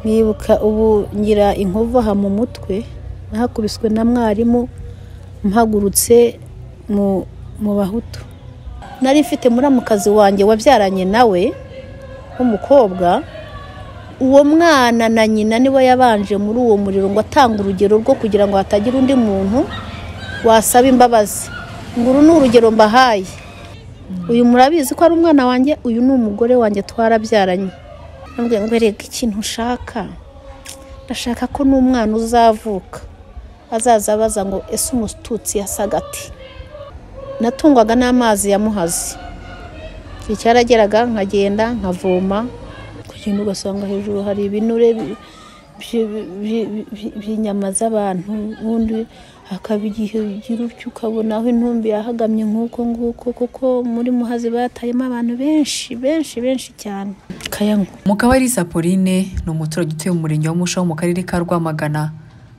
nibuka ubu ngira inkovu aha mu mutwe, nahakubiswe na mwarimu mpagurutse mu bahutu. Nari mfite muramukazi wanjye wabyaranye nawe w'umukobwa. Uwo mwana na nyina nibo yabanje muri uwo muriro ngo atanga urugero rwo kugira ngo hatagira undi muntu wasaba imbabazi. Nguru ni urugero mbahaye. Uyu murabizi ko ari umwana wanjye, uyu ni umugore wanjye twarabyaranye. Nambwiye ngo reka ikintu ushaka, ndashaka ko n'umwana uzavuka azaza abaza ngo ese umututsi yasaga ati. Natungwaga n'amazi ya Muhazi. Icyarageraga nkagenda nkavoma, kugenda ugasanga hejuru hari ibinure by'inyama z'abantu, ubundi hakaba igihe ugira utyo ukabona aho intumbi yahagamye nk'uko nguko, kuko muri Muhazi batayemo abantu benshi cyane. Mukabarisa Pauline ni umuturage utuye mu murenge wa Musha mu karere ka Rwamagana,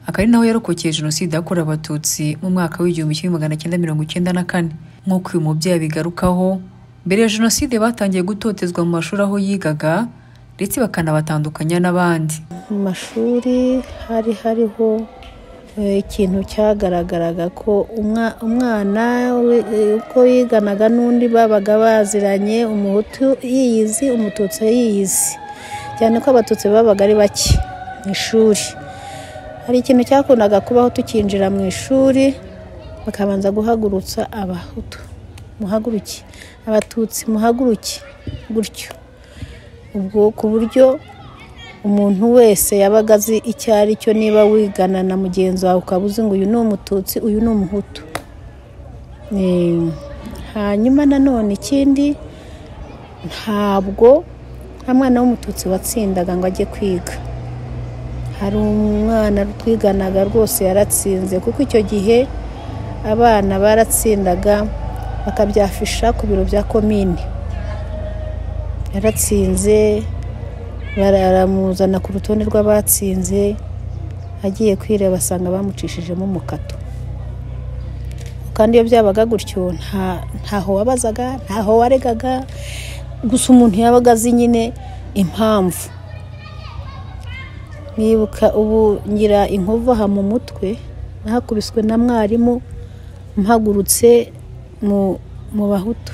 akari naho yarokokeye Jenoside yakorewe Abatutsi mu mwaka w'1994. Nk'uko uyu mubyeyi abigarukaho, mbere ya Jenoside batangiye gutotezwa mu mashuri aho yigaga ndetse bakanabatandukanya n'abandi. Mu mashuri hariho ikintu cyagaragaraga ko umwana uko yiganaga n'undi babaga baziranye, umuhutu yiyizi umututsi yiyizi, cyane ko abatutsi babaga ari bake mu ishuri. Hari ikintu cyakundaga kubaho tukinjira mu ishuri, bakabanza guhagurutsa abahutu, muhaguruke, abatutsi muhaguruke, gutyo. Ubwo ku buryo umuntu wese yabaga azi icyo ari cyo, niba wigana na mugenzi wawe ukabuze ngo uyu ni umututsi uyu ni umuhutu. Hanyuma nanone ikindi, ntabwo nta mwana w'umututsi watsindaga ngo ajye kwiga. Hari umwana twiganaga rwose yaratsinze, kuko icyo gihe abana baratsindaga bakabyafisha ku biro bya komine. Yaratsinze, bararamuzana ku rutonde rw'abatsinze, agiye kwireba basanga bamucishijemo umukato. Kandi iyo byabaga gutyo ntaho wabazaga, ntaho waregaga, gusa umuntu yabaga azi nyine impamvu. Nibuka ubu ngira inkovu aha mu mutwe, nahakubiswe na mwarimu mpagurutse mu bahutu.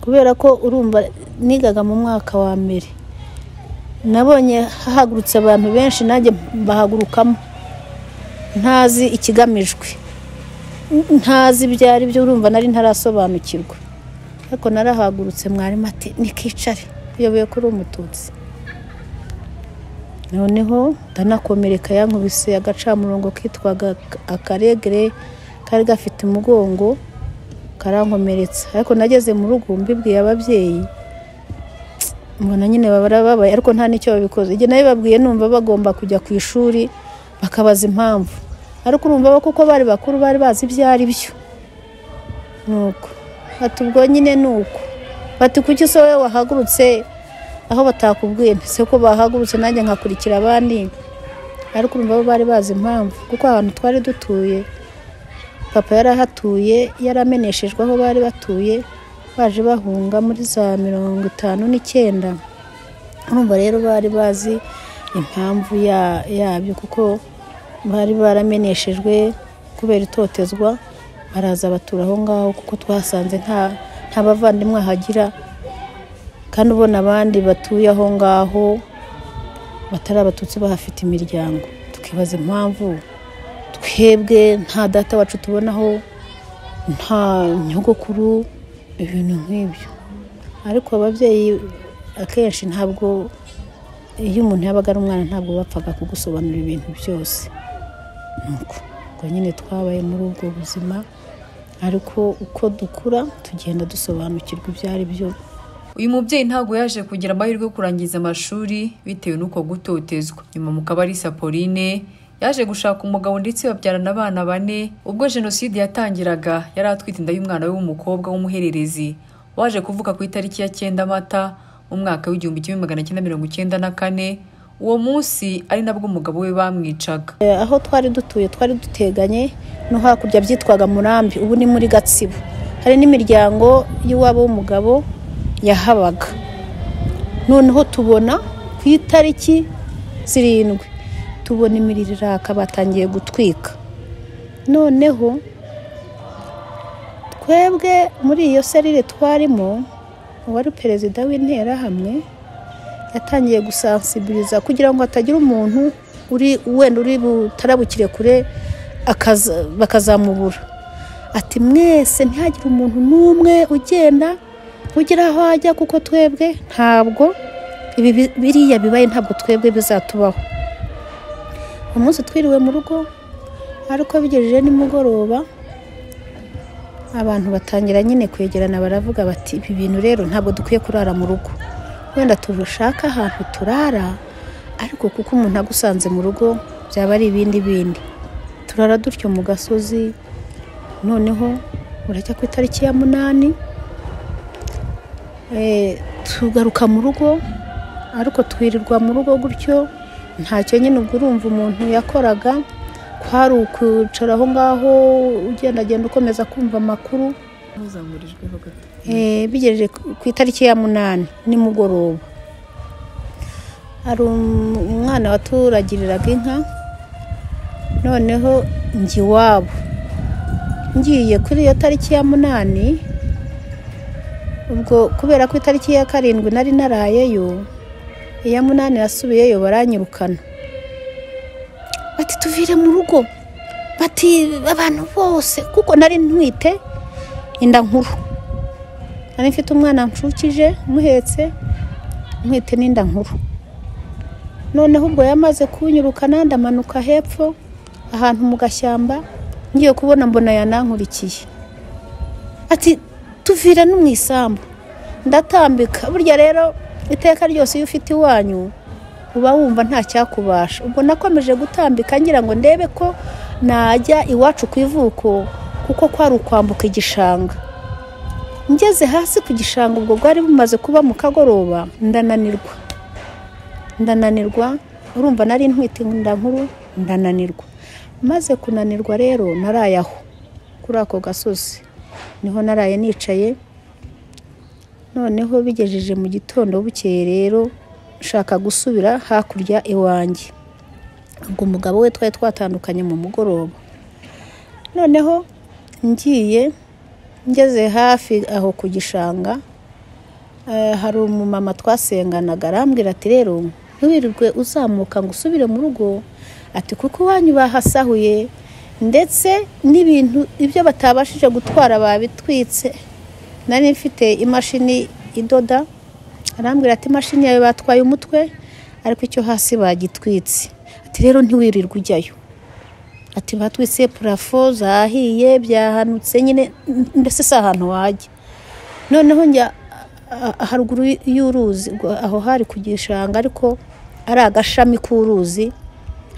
Kubera ko urumva nigaga mu mwaka wa mbere, nabonye hahagurutse abantu benshi, nanjye mbahagurukamo ntazi ikigamijwe, ntazi byari byo, urumva nari ntarasobanukirwa. Ariko narahagurutse, mwarimu ati nikicare, uyoboye kuri umututsi. Noneho ndanakomereka, yankubise agacamurongo kitwaga akaregere, kari gafite umugongo, karankomeretsa. Ariko nageze mu rugo mbibwiye ababyeyi, mbona nyine barababaye, ariko nta nicyo babikoze. Igihe nayo babwiye numva bagomba kujya ku ishuri bakabaza impamvu, ariko urumva kuko bari bakuru bari bazi ibyo ari byo. Nuko ati ubwo nyine nuko, bati kuki so wowe wahagurutse aho batakubwiye? Se ko bahagurutse nanjye nkakurikira abandi. Ariko urumva bari bazi impamvu, kuko ahantu twari dutuye papa yarahatuye, yarameneshejwe aho bari batuye, baje bahunga muri za 59. Urumva rero bari bazi impamvu yabyo, kuko bari barameneshejwe kubera itotezwa, baraza batura aho ngaho, kuko twasanze nta bavandimwe hagira, kandi ubona abandi batuye aho ngaho batari abatutsi bahafite imiryango. Tukibaza impamvu twebwe nta data wacu tubonaho, nta nyogokuru, ibintu nk'ibyo. Ariko ababyeyi akenshi ntabwo, iyo umuntu yabaga ari umwana ntabwo bapfaga kugusobanurira ibintu byose. Nuko ubwo nyine twabaye muri ubwo buzima, ariko uko dukura tugenda dusobanukirwa ibyo ari byo. Uyu mubyeyi ntabwo yaje kugira amahirwe yo kurangiza amashuri bitewe n'uko gutotezwa. Nyuma Mukabarisa Pauline yaje gushaka umugabo ndetse babyarana abana 4. Ubwo Jenoside yatangiraga yari atwite inda y'umwana we w'umukobwa w'umuhererezi waje kuvuka ku itariki ya 9 Mata mu mwaka w'1994. Uwo munsi ari nabwo umugabo we bamwicaga. Aho twari dutuye twari duteganye no hakurya byitwaga Murambi, ubu ni muri Gatsibo. Hari n'imiryango y'uwabo w'umugabo yahabaga. Noneho tubona ku itariki 7 tubona imiriro iraka, batangiye gutwika. Noneho twebwe muri iyo serire twarimo, uwari perezida w'interahamwe yatangiye gusensibiliza kugira ngo hatagira umuntu wenda uri butarabukire kure bakazamubura. Ati mwese ntihagire umuntu n'umwe ugenda ugira aho ajya, kuko twebwe ntabwo biriya bibaye, ntabwo twebwe bizatubaho. Umunsi twiriwe mu rugo, ariko bigejeje nimugoroba abantu batangira nyine kwegerana, baravuga bati ibi bintu rero ntabwo dukwiye kurara mu rugo, wenda turushaka ahantu turara, ariko kuko umuntu agusanze mu rugo byaba ari ibindi. Turara dutyo mu gasozi. Noneho urajya ku itariki ya 8 tugaruka mu rugo, ariko twirirwa mu rugo gutyo ntacyo nyine. Ubwo urumva umuntu yakoraga kwari ukucara aho ngaho ugenda ukomeza kumva amakuru. Bigejeje ku itariki ya 8 nimugoroba, hari umwana waturagiriraga inka. Noneho njye iwabo ngiye kuri iyo tariki ya 8, ubwo kubera ko itariki ya 7 nari narayeyo, iya 8 yasubiyeyo baranyirukana. Bati tuvire mu rugo, bati abantu bose, kuko nari ntwite inda nkuru, nari mfite umwana nshukije muhetse, ntwite n'inda nkuru. Noneho ubwo yamaze kunyirukana, ndamanuka hepfo ahantu mu gashyamba, ngiye kubona mbona yanankurikiye. Ati tuvira no mu isambu. Ndatambika. Burya rero iteka ryose iyo ufite iwanyu uba wumva nta cyakubasha. Ubwo nakomeje gutambika ngira ngo ndebe ko najya iwacu ku ivuko, kuko kwari ukwambuka igishanga. Ngeze hasi ku gishanga, ubwo bwari bumaze kuba mu kagoroba, ndananirwa. Urumva nari ntwite inda nkuru, ndananirwa. Maze kunanirwa rero naraye aho kuri ako gasozi, niho naraye nicaye. Noneho bigejeje mu gitondo bukeye rero nshaka gusubira hakurya iwanjye. Ubwo umugabo we twari twatandukanye mu mugoroba. Noneho ngeze hafi aho ku gishanga, hari umumama twasenganaga, arambwira ati rero ntiwirirwe uzamuka ngo usubire mu rugo, ati kuko iwanyu bahasahuye, ndetse n'ibintu ibyo batabashije gutwara babitwitse. Nari mfite imashini idoda, arambwira ati imashini yawe batwaye umutwe, ariko icyo hasi bagitwitse. Ati rero ntiwirirwe ujyayo, ati batwitse plafo zahiye, byahanutse nyine, mbese si ahantu wajya. Noneho njya haruguru y'uruzi, aho hari ku gishanga, ariko ari agashami k'uruzi,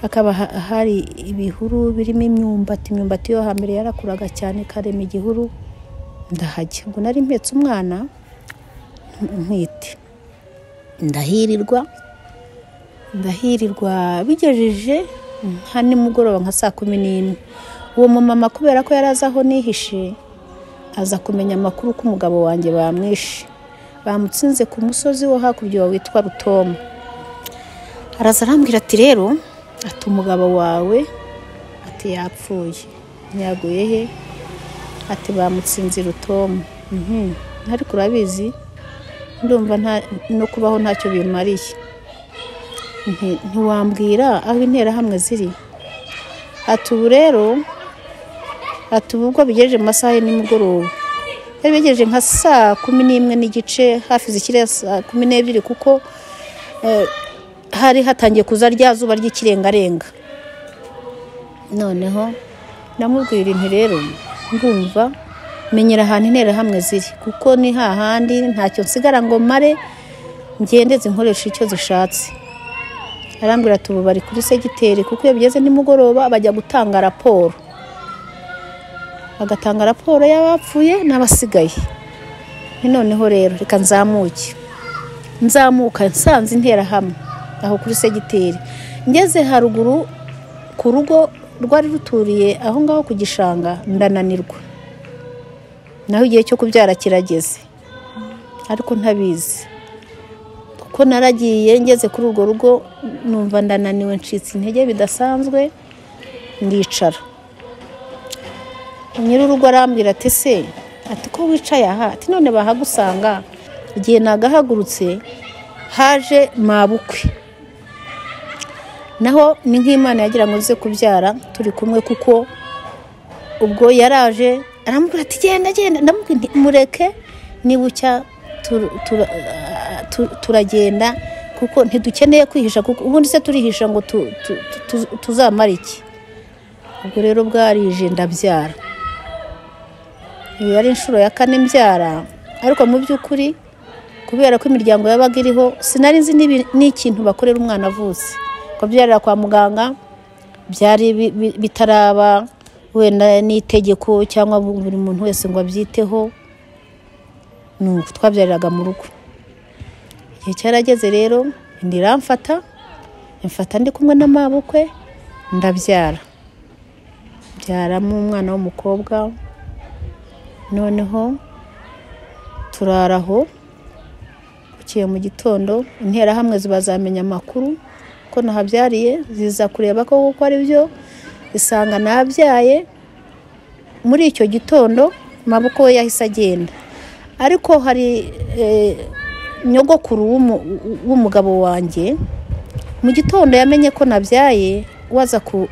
hakaba hari ibihuru birimo imyumbati yo hambere yarakuraga cyane, karema igihuru. Ndahajya. Ubwo nari mpetse umwana ntwite, ndahirirwa bigejeje nka nimugoroba nka 11. Uwo mumama kubera ko yaraza aho nihishe, aza kumenya amakuru ko umugabo wanjye bamwishe, bamutsinze ku musozi wo hakurya witwa Rutomo. Araza arambwira ati rero, ati umugabo wawe ati yapfuye. Ntiyaguye he? Ati bamutsinze Rutomo. Ariko urabizi ndumva no kubaho ntacyo bimariye. Ntiwambwira aho interahamwe ziri? Ati ubu rero, ati ubwo bigejeje mu masaha y'imugoroba, bigejeje nka 11 n'igice, hafi zikire 12, kuko hari hatangiye kuza rya zuba ry'ikirengarenga. Noneho namubwira inti rero, ngumva menyera ahantu interahamwe ziri, kuko ni hahandi ntacyo nsigara ngo mare ngende zinkoresha icyo zishatse. Arambwira ati ubu bari kuri segiteri, kuko iyo bigeze nimugoroba bajya gutanga raporo, bagatanga raporo y'abapfuye n'abasigaye. Noneho rero reka nzamuka nsanze interahamwe aho kuri segiteri. Ngeze haruguru ku rugo rwari ruturiye aho ngaho ku gishanga, ndananirwa. Naho igihe cyo kubyara kirageze, ariko ntabizi. kuko naragiye ngeze kuri urwo rugo numva ndananiwe ncitse intege bidasanzwe ndicara. Nyir'urugo arambwira ati se ati ko wicaye aha ati none bahagusanga. Igihe nagahagurutse haje mabukwe, naho ni nk'Imana yagira ngo nze kubyara turi kumwe, kuko ubwo yaraje arambwira ati genda ndamubwira nti mureke nibucya turagenda kuko ntidukeneye kwihisha, kuko ubundi se turihisha ngo tuzamara iki. Ubwo rero bwarije ndabyara. Iyo yari inshuro ya 4 mbyara, ariko mu by'ukuri kubera ko imiryango yabaga iriho sinari nzi n'ikintu bakorera umwana avutse. Ko byarira kwa muganga byari bitaraba wenda n'itegeko cyangwa buri muntu wese ngo abyiteho, nuko twabyariraga mu rugo. Igihe cyarageze rero ndiramfata ndi kumwe n'amabukwe ndabyara. Byaramo umwana w'umukobwa, noneho turaraho. Ukiye mu gitondo interahamwe zibazamenya amakuru ko nahabyariye, ziza kureba ko kuko ari byo, isanga nabyaye. Muri icyo gitondo mabukwe we yahise agenda, ariko hari nyogokuru w'umugabo wanjye mu gitondo yamenye ko nabyaye,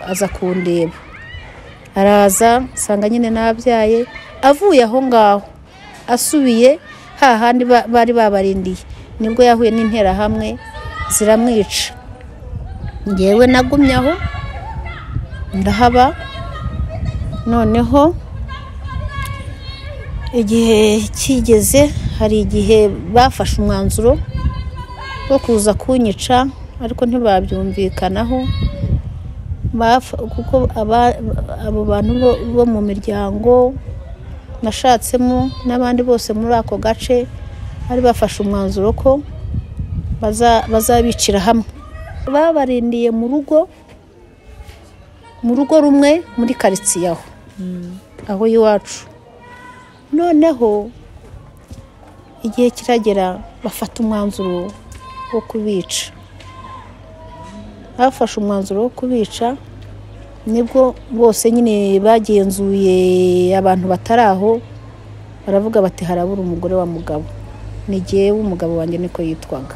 aza kundeba. Araza sanga nyine nabyaye. Avuye aho ngaho asubiye hahandi bari babarindiye, nibwo yahuye n'interahamwe ziramwica. Ngewe nagumye aho ndahaba. Noneho igihe kigeze, hari igihe bafashe umwanzuro wo kuza kunyica, ariko ntibabyumvikanaho, kuko abo bantu bo mu miryango nashatsemo n'abandi bose muri ako gace bari bafashe umwanzuro ko bazabicira hamwe. Babarindiye mu rugo rumwe muri quartier aho iwacu. Noneho igihe kiragera bafata umwanzuro wo kubica. Bafashe umwanzuro wo kubica, nibwo bose nyine bagenzuye abantu bataraho, baravuga bati harabura umugore wa mugabo. Ni jyewe umugabo wanjye niko yitwaga.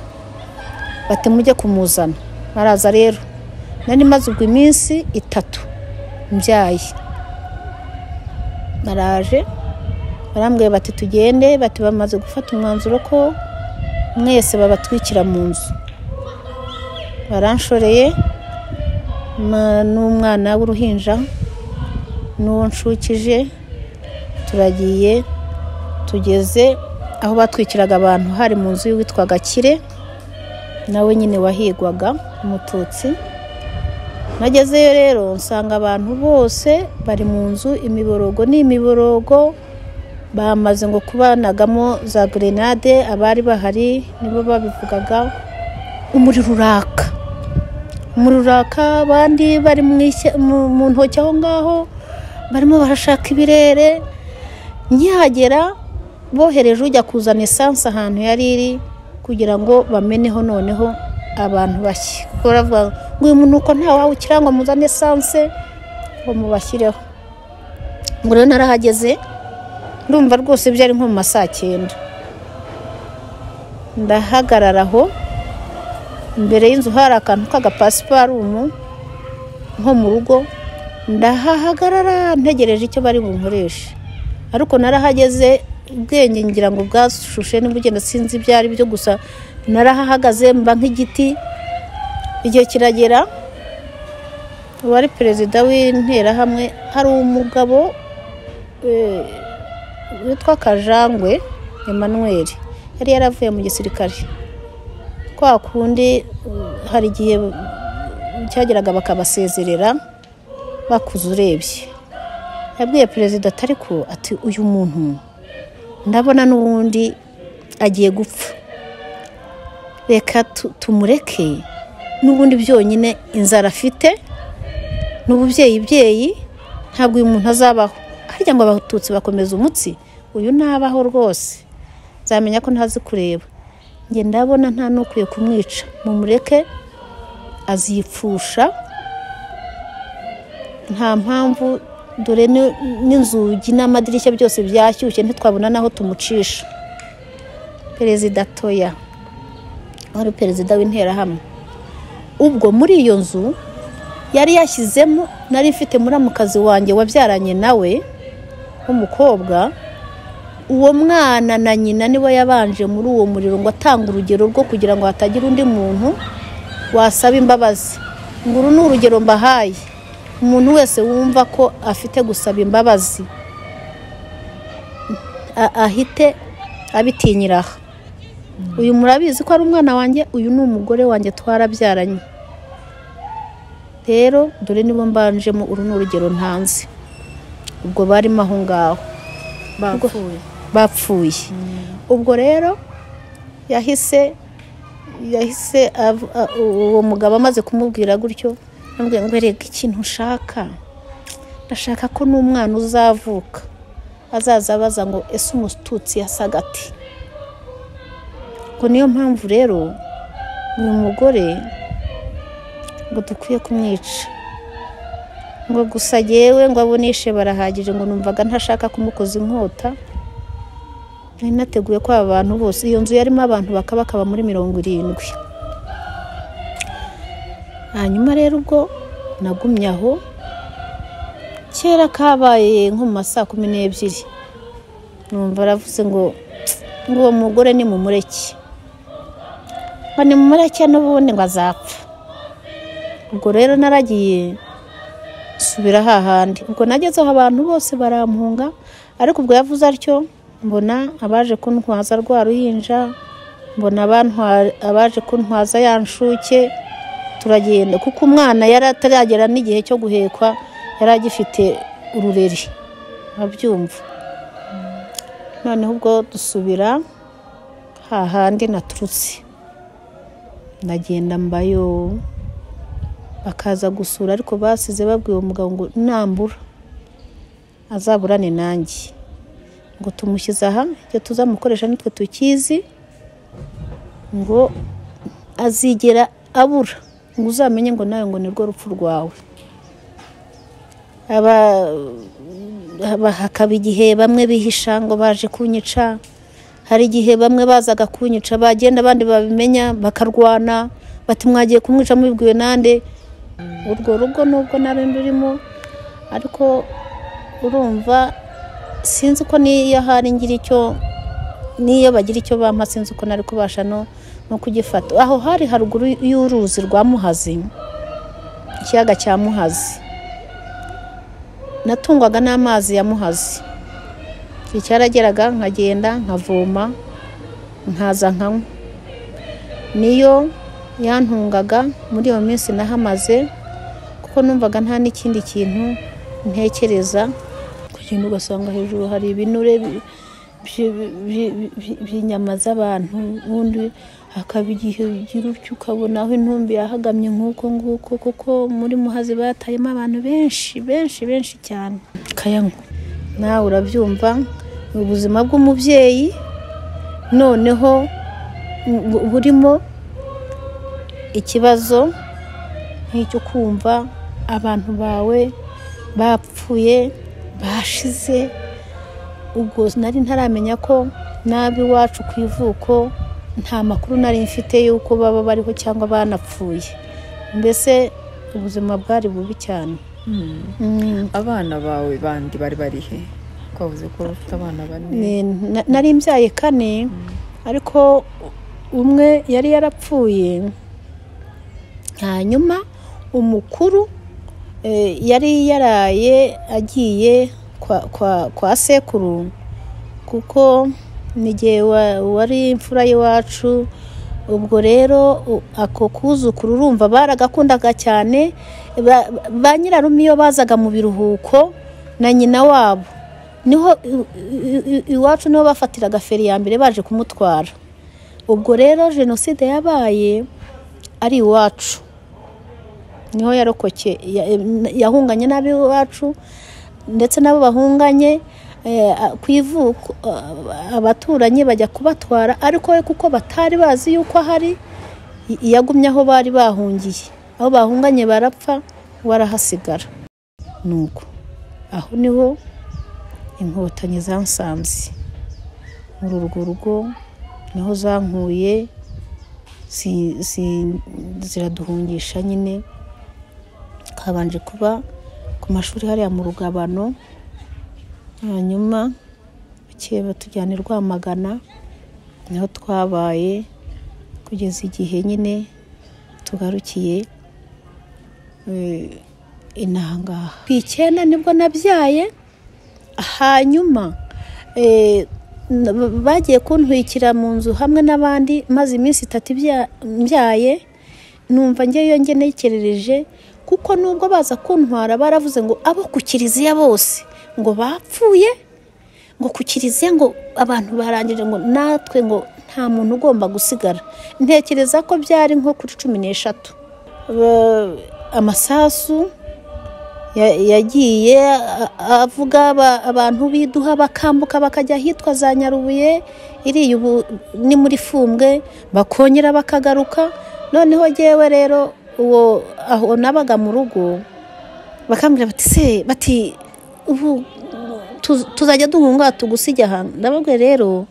Bati mujye kumuzana. Baraza rero, nari maze ubwo iminsi 3 mbyaye. Baraje barambwiye bati tugende, bati bamaze gufata umwanzuro ko mwese babatwikira mu nzu. Baranshoreye n'umwana w'uruhinja n'uwo nshukije, turagiye tugeze aho batwikiraga abantu, hari mu nzu y'uwitwaga Kire, nawe nyine wahigwaga umututsi. Nagezeyo rero nsanga abantu bose bari mu nzu, imiborogo bamaze ngo kubanagamo za grenade. Abari bahari nibo babivugaga. Umuriro uraka, abandi bari mu ntoki aho ngaho barimo barashaka ibirere. Nkihagera bohereje ujya kuzana esanse ahantu yari iri kugira ngo bameneho noneho abantu bashye, kuko baravuga ngo uyu muntu uko nta wawe ukirangwa muzane esanse ngo mubashyireho. Ngo rero narahageze, ndumva rwose byari nko mu ma 9. Ndahagarara aho imbere y'inzu, hari akantu k'agapasiparumu nko mu rugo. Ndahahagarara ntegereje icyo bari bunkoreshe, ariko narahageze ubwenge ngira ngo bwashushe n'ubugenda sinzi byari byo, gusa narahagaze mba nk'igiti. Igihe kiragera, wari perezida w'interahamwe, hari umugabo witwa Kajangwe Emmanuel, yari yaravuye mu gisirikare. Kwa kundi hari igihe cyageraga bakabasezerera bakuze urebye. Yabwiye perezida atariko ati uyu muntu ndabona n'ubundi agiye gupfa, reka tumureke n'ubundi byonyine inzara afite n'ububyeyi ntabwo uyu muntu azabaho. Harya ngo abatutsi bakomeza umutsi, uyu nabaho rwose, zamenya ko ntazi kureba. njye ndabona nta n'ukwiye kumwica, mumureke azipfusha, nta mpamvu, dore n'inzugi n'amadirishya byose byashyushye ntitwabona naho tumucisha. Perezida Toya wari perezida w'interahamwe, ubwo muri iyo nzu yari yashyizemo, nari mfite muramukazi wanjye wabyaranye nawe w'umukobwa, uwo mwana na nyina niwe yabanje muri uwo muriro ngo atanga urugero rwo kugira ngo hatagira undi muntu wasaba imbabazi. ngo uru ni urugero mbahaye, umuntu wese wumva ko afite gusaba imbabazi ahite abitinyiraho. Uyu murabizi ko ari umwana wanjye, uyu ni umugore wanjye twarabyaranye. Rero dore nibo mbanjemo, uru ni urugero ntanze. Ubwo barimo aho ngaho bapfuye. Ubwo rero yahise uwo mugabo amaze kumubwira gutyo, ambwira ngo reka ikintu ushaka, ndashaka ko n'umwana uzavuka azaza abaza ngo ese umututsi yasaga ati. Ngo niyo mpamvu rero uyu mugore ngo dukwiye kumwica, ngo gusa yewe ngo abonishe barahagije, ngo numvaga ntashaka kumukoza inkota. Nari nateguye ko abantu bose, iyo nzu yarimo abantu bakaba muri 70. Hanyuma rero ubwo nagumye aho, kera kabaye nko mu saa 12, numva aravuze ngo uwo mugore ni mumureke, ngo ni mumureke n'ubundi ngo azapfa. Ubwo rero naragiye subira hahandi. Ubwo nagezeho abantu bose barampunga, ariko ubwo yavuze atyo mbona abaje kuntwaza rwa ruhinja, mbona abaje kuntwaza yanshuke, turagenda kuko umwana yari ataragera n'igihe cyo guhekwa, yari agifite urureri, abyumva. Noneho ubwo dusubira hahandi naturutse, ndagenda mbayo, bakaza gusura, ariko basize babwiye umugabo ngo nambura azaburane nanjye, ngo tumushyize aha, icyo tuzamukoresha nitwe tukizi, ngo azigera abura, ngo uzamenye ngo nawe ngo nirwo rupfu rwawe. Hakaba igihe bamwe bihisha ngo baje kunyica, hari igihe bamwe bazaga kunyica bagenda, abandi babimenya bakarwana bati mwagiye kumwica mubibwiwe nande. Urwo rugo nubwo nari ndurimo, ariko urumva sinzi ko niyo hari ngira icyo, niyo bagira icyo bampa sinzi ko nari kubasha no kugifata. Aho hari haruguru y'uruzi rwa Muhazi, ikiyaga cya Muhazi, natungwaga n'amazi ya Muhazi. Icyarageraga nkagenda nkavoma nkaza nkanywa, niyo yantungaga muri iyo minsi nahamaze, kuko numvaga nta n'ikindi kintu ntekereza. Kugenda ugasanga hejuru hari ibinure by'inyama z'abantu, ubundi hakaba igihe ugira utyo ukabona aho intumbi yahagamye nk'uko nguko, kuko muri Muhazi batayemo abantu benshi cyane. Kayanywa nawe urabyumva, ubuzima bw'umubyeyi noneho burimo ikibazo nk'icyo kumva abantu bawe bapfuye bashize. Ubwo nari ntaramenya ko nabi wacu ku ivuko nta makuru nari mfite yuko baba bariho cyangwa banapfuye. Mbese ubuzima bwari bubi cyane. Abana bawe bandi bari barihe? Kwavuze ko ufite abana bane. Nari mbyaye 4, ariko umwe yari yarapfuye. Hanyuma umukuru yari yaraye agiye kwa sekuru, kuko nigihe wari imfura y'iwacu. Ubwo rero ako kuzukuru urumva baragakundaga cyane, ba nyirarume iyo bazaga mu biruhuko na nyina wabo, niho iwacu niho bafatiraga feri ya mbere baje kumutwara. Ubwo rero jenoside yabaye ari iwacu, niho yarokokeye, yahunganye n'abi iwacu ndetse nabo bahunganye. ku ivuko abaturanyi bajya kubatwara, ariko we kuko batari bazi yuko ahari yagumye aho bari bahungiye, aho bahunganye barapfa warahasigara. Nuko aho niho inkotanyi zansanze, muri urwo rugo niho zankuye, ziraduhungisha nyine. Kabanje kuba ku mashuri hariya mu Rugabano, hanyuma bukeye batujyana i Rwamagana, niho twabaye kugeza igihe nyine tugarukiye inahangaha. Ku 9 nibwo nabyaye, hanyuma bagiye kuntwikira mu nzu hamwe n'abandi, maze iminsi 3 mbyaye. Numva ngeyo nekerereje, kuko nubwo baza kuntwara baravuze ngo abo ku kiliziya bose ngo bapfuye, ngo ku kiliziya ngo abantu barangije, ngo natwe ngo nta muntu ugomba gusigara. Ntekereza ko byari nko kuri 13. Amasasu yagiye avuga abantu biduha bakambuka bakajya hitwa za Nyarubuye, iri ubu ni muri Fumbwe, bakongera bakagaruka. Noneho jewe rero uwo aho nabaga mu rugo bakambwira bati se bati ubu tuzajya duhunga tugusijya hano. Ndababwe rero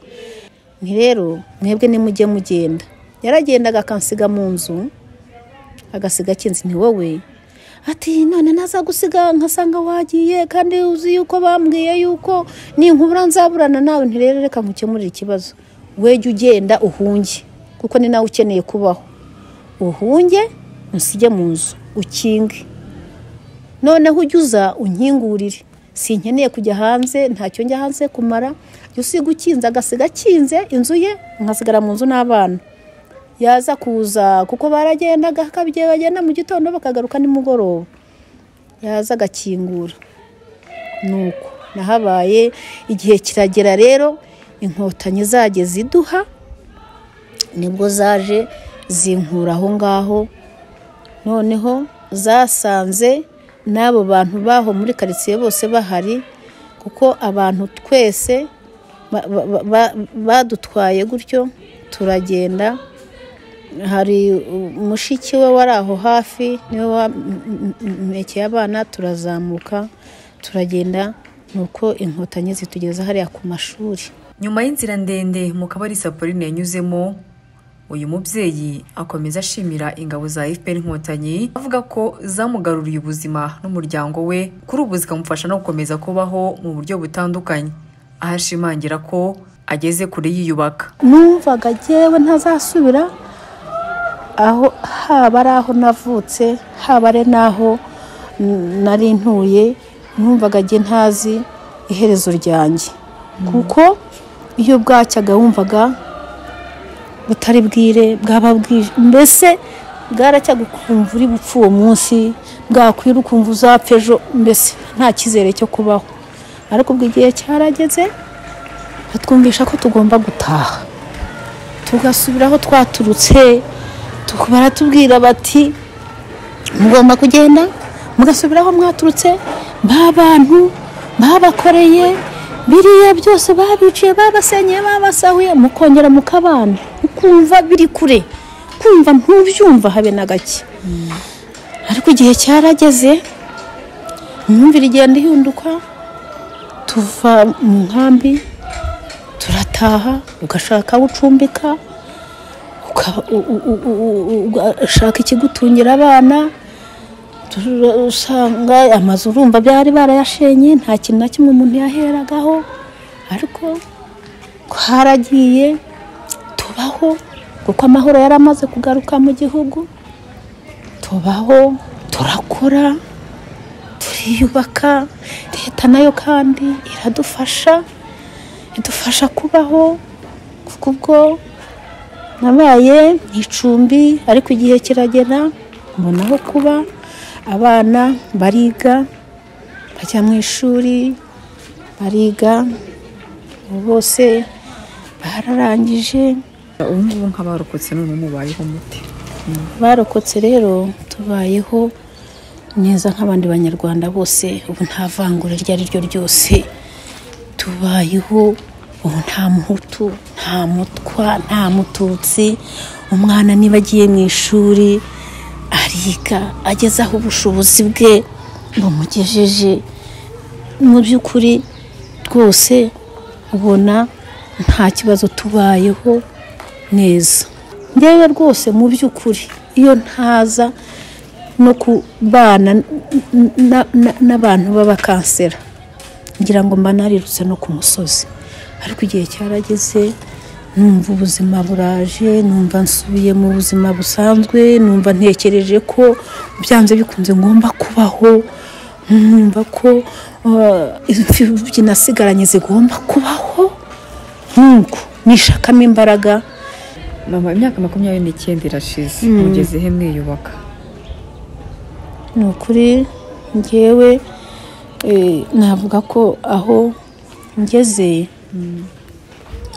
ni rero mwebwe nimujye mugenda. Yaragendaga akansiga mu nzu, agasiga kinzi. Ni wowe ati none naza gusiga nkasanga wagiye, kandi uzi yuko bambwiye yuko ninkubura nzaburana nawe. Nti rero reka nkukemurira ikibazo, weje ugenda uhunge, kuko ni nawe ukeneye kubaho. Uhunge usige mu nzu ukinge, noneho ujyuza unkingurire. Sinkeneye kujya hanze, ntacyo njya hanze kumara. Yusiga ukinze, agasiga kinze inzu ye, nkasigara mu nzu n'abana. Yaza kuza kuko baragendaga kabye, bagenda mu gitondo bakagaruka nimugoroba, yaza agakingura. Nuko nahabaye igihe kiragera rero inkotanyi zaje ziduha, nibwo zaje zinkura aho ngaho. Noneho zasanze n'abo bantu baho muri karitsiye bose bahari, kuko abantu twese badutwaye gutyo turagenda. Hari mushiki we wari aho hafi, niwe wamekeye abana, turazamuka turagenda. Nuko inkotanyi zitugeza hariya ku mashuri. Nyuma y'inzira ndende Mukabarisa Pauline yanyuzemo, uyu mubyeyi akomeza ashimira ingabo za FPR Inkotanyi, avuga ko zamugaruriye ubuzima n'umuryango we, kuri ubu zikamufasha no gukomeza kubaho mu buryo butandukanye. Ahashimangira ko ageze kure yiyubaka. Numvaga jewe ntazasubira aho, haba ari aho navutse, haba ari naho nari ntuye. Numvaga je ntazi iherezo ryanjye, kuko iyo bwacyaga wumvaga butari bwire, bwaba bwije, mbese bwaracyaga ukumva uri bupfu uwo munsi, bwakwira ukumva uzapfa ejo, mbese nta kizere cyo kubaho. Ariko ubwo igihe cyarageze batwumvisha ko tugomba gutaha, tugasubira aho twaturutse. Baratubwira bati mugomba kugenda mugasubira aho mwaturutse, babantu babakoreye biriya byose, babiciye, babasenyeye, babasahuye, mukongera mukabana, ukumva biri kure, kumva ntubyumva habe na gake. Ariko igihe cyarageze, imyumvire igenda ihinduka, tuva mu nkambi turataha, ugashaka ucumbika, ugashaka ikigutungira abana. Usanga amazu urumva byari barayashenye, nta kintu na kimwe umuntu yaheragaho. Ariko twaragiye tubaho, kuko amahoro yari amaze kugaruka mu gihugu. Tubaho, turakora, turiyubaka. Leta nayo kandi idufasha kubaho, kuko ubwo nabaye icumbi. Ariko igihe kiragera mbonaho kuba, abana bariga, bajya mu ishuri bariga, bose bararangije. Ubu nk'abarokotse none mubayeho mute? Barokotse rero tubayeho neza nk'abandi banyarwanda bose. Ubu nta vangura ryari ryo ryose tubayeho ubu nta muhutu nta mutwa nta mututsi, umwana niba agiye mu ishuri ariga ageze aho ubushobozi bwe bumugejeje. Mu by'ukuri rwose ubona nta kibazo, tubayeho neza. Njyewe rwose mu by'ukuri iyo ntaza no kubana n'abantu b'abakansera ngira ngo mba narirutse no ku musozi, ariko igihe cyarageze numva ubuzima buraje, numva nsubiye mu buzima busanzwe, numva ntekereje ko byanze bikunze ngomba kubaho, numva ko imfubyi nasigaranye zigomba kubaho, nuko nishakamo imbaraga. Mama, imyaka 29 irashize, mugeze he mwiyubaka? Ni ukuri njyewe navuga ko aho ngeze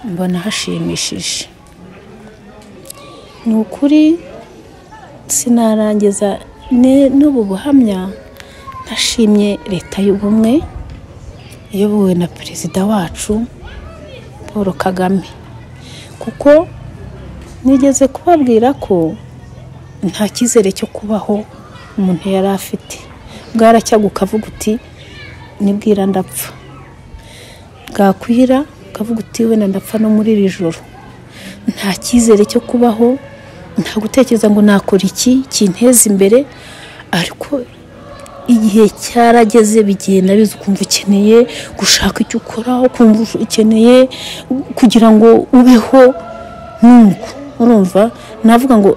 mbona hashimishije. Ni ukuri sinarangiza n'ubu buhamya. Nashimye leta y'ubumwe iyobowe na perezida wacu Paul Kagame, kuko nigeze kubabwira ko nta cyizere cyo kubaho umuntu yari afite. Bwaracyaga ukavuga uti nibwira ndapfa, bwakwira ukavuga uti wenda ndapfa no muri iri joro. Nta cyizere cyo kubaho, nta gutekereza ngo nakora iki kinteza imbere. Ariko igihe cyarageze bigenda biza, ukumva ukeneye gushaka icyo ukora, ukumva ukeneye kugira ngo ubeho. Nuko urumva navuga ngo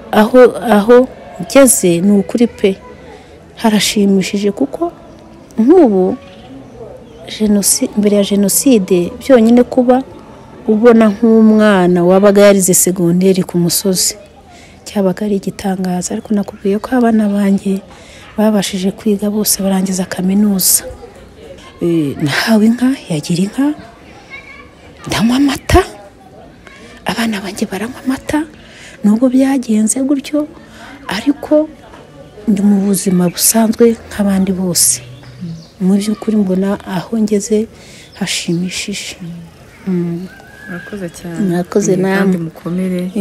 aho ngeze ni ukuri pe harashimishije, kuko nk'ubu mbere ya jenoside byonyine kuba ubona nk'umwana wabaga yarize segonderi ku musozi cyabaga ari igitangaza. Ariko nakubwiye ko abana banjye babashije kwiga bose barangiza kaminuza. Nahawe inka, yagira inka, ndanywa amata, abana banjye baranywa amata. Nubwo byagenze gutyo ariko ndi mu buzima busanzwe nk'abandi bose. Mu by'ukuri mbona aho ngeze hashimishije. Murakoze cyane. Murakoze namwe. Mukomere.